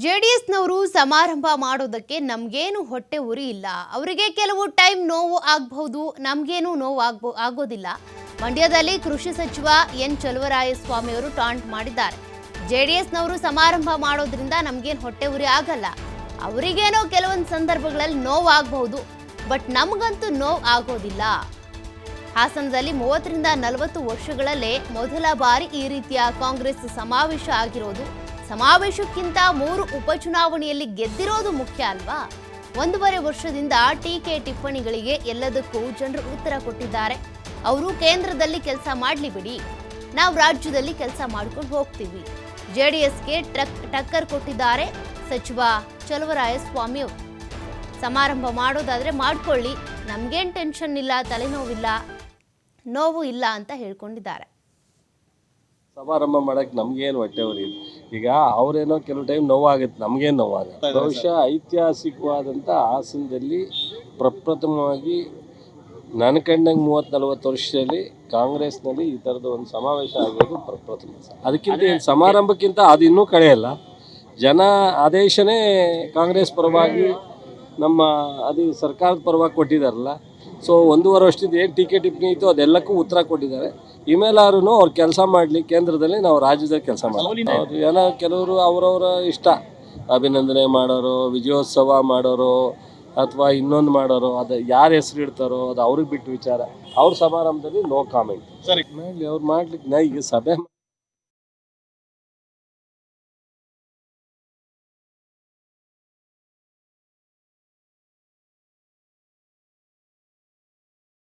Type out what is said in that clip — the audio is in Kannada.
ಜೆಡಿಎಸ್ನವರು ಸಮಾರಂಭ ಮಾಡೋದಕ್ಕೆ ನಮಗೇನು ಹೊಟ್ಟೆ ಉರಿ ಇಲ್ಲ. ಅವರಿಗೆ ಕೆಲವು ಟೈಮ್ ನೋವು ಆಗಬಹುದು, ನಮಗೇನು ನೋವು ಆಗೋದಿಲ್ಲ. ಮಂಡ್ಯದಲ್ಲಿ ಕೃಷಿ ಸಚಿವ ಎನ್ ಚಲುವರಾಯಸ್ವಾಮಿ ಅವರು ಟಾಂಟ್ ಮಾಡಿದ್ದಾರೆ. ಜೆಡಿಎಸ್ನವರು ಸಮಾರಂಭ ಮಾಡೋದ್ರಿಂದ ನಮಗೇನು ಹೊಟ್ಟೆ ಉರಿ ಆಗಲ್ಲ. ಅವರಿಗೇನೋ ಕೆಲವೊಂದು ಸಂದರ್ಭಗಳಲ್ಲಿ ನೋವು ಆಗಬಹುದು, ಬಟ್ ನಮಗಂತೂ ನೋವು ಆಗೋದಿಲ್ಲ. ಹಾಸನದಲ್ಲಿ 30ರಿಂದ 40 ವರ್ಷಗಳಲ್ಲೇ ಮೊದಲ ಬಾರಿ ಈ ರೀತಿಯ ಕಾಂಗ್ರೆಸ್ ಸಮಾವೇಶ ಆಗಿರೋದು. ಸಮಾವೇಶಕ್ಕಿಂತ 3 ಉಪಚುನಾವಣೆಯಲ್ಲಿ ಗೆದ್ದಿರೋದು ಮುಖ್ಯ ಅಲ್ವಾ? 1.5 ವರ್ಷದಿಂದ ಟೀಕೆ ಟಿಪ್ಪಣಿಗಳಿಗೆ ಎಲ್ಲದಕ್ಕೂ ಜನರು ಉತ್ತರ ಕೊಟ್ಟಿದ್ದಾರೆ. ಅವರು ಕೇಂದ್ರದಲ್ಲಿ ಕೆಲಸ ಮಾಡಲಿ ಬಿಡಿ, ನಾವು ರಾಜ್ಯದಲ್ಲಿ ಕೆಲಸ ಮಾಡ್ಕೊಂಡು ಹೋಗ್ತೀವಿ. ಜೆಡಿಎಸ್ಗೆ ಟಕ್ಕರ್ ಕೊಟ್ಟಿದ್ದಾರೆ ಸಚಿವ ಚಲುವರಾಯಸ್ವಾಮಿ ಅವರು. ಸಮಾರಂಭ ಮಾಡೋದಾದ್ರೆ ಮಾಡ್ಕೊಳ್ಳಿ, ನಮ್ಗೇನು ಟೆನ್ಷನ್ ಇಲ್ಲ, ತಲೆನೋವಿಲ್ಲ, ನೋವು ಇಲ್ಲ ಅಂತ ಹೇಳ್ಕೊಂಡಿದ್ದಾರೆ. ಸಮಾರಂಭ ಮಾಡಕ್ಕೆ ನಮ್ಗೇನು ಹೊಟ್ಟೆ ಉರಿ. ಈಗ ಅವರೇನೋ ಕೆಲವು ಟೈಮ್ ನೋವಾಗುತ್ತೆ, ನಮಗೇನು ನೋವಾಗುತ್ತೆ. ಬಹುಶಃ ಐತಿಹಾಸಿಕವಾದಂಥ ಹಾಸನದಲ್ಲಿ ಪ್ರಪ್ರಥಮವಾಗಿ ನನ್ನ ಕಂಡಂಗೆ 30-40 ವರ್ಷದಲ್ಲಿ ಕಾಂಗ್ರೆಸ್ನಲ್ಲಿ ಈ ಥರದ ಒಂದು ಸಮಾವೇಶ ಆಗಿರೋದು ಪ್ರಪ್ರಥಮ. ಅದಕ್ಕಿಂತ ಸಮಾರಂಭಕ್ಕಿಂತ ಅದು ಇನ್ನೂ ಕಳೆಯಲ್ಲ. ಜನ ಆದೇಶನೇ ಕಾಂಗ್ರೆಸ್ ಪರವಾಗಿ ನಮ್ಮ ಅದು ಸರ್ಕಾರದ ಪರವಾಗಿ ಕೊಟ್ಟಿದ್ದಾರಲ್ಲ. ಸೊ 1.5 ವರ್ಷದಿಂದ ಏನು ಟೀಕೆ ಟಿಪ್ಪಣಿ ಇತ್ತು ಅದೆಲ್ಲಕ್ಕೂ ಉತ್ತರ ಕೊಟ್ಟಿದ್ದಾರೆ. ಇಮೇಲಾದ್ರೂ ಅವ್ರು ಕೆಲಸ ಮಾಡಲಿ, ಕೇಂದ್ರದಲ್ಲಿ ನಾವು ರಾಜ್ಯದಲ್ಲಿ ಕೆಲಸ ಮಾಡಲಿ. ಅವ್ರು ಏನೋ ಕೆಲವರು ಅವರವರ ಇಷ್ಟ, ಅಭಿನಂದನೆ ಮಾಡೋರು, ವಿಜಯೋತ್ಸವ ಮಾಡೋರು, ಅಥವಾ ಇನ್ನೊಂದು ಮಾಡೋರು, ಅದು ಯಾರು ಹೆಸರು ಇಡ್ತಾರೋ ಅದು ಅವ್ರಿಗೆ ಬಿಟ್ಟು ವಿಚಾರ. ಅವ್ರ ಸಮಾರಂಭದಲ್ಲಿ ನೋ ಕಾಮೆಂಟ್. ಸರಿ, ಅವ್ರು ಮಾಡ್ಲಿಕ್ಕೆ ಈಗ ಸಭೆ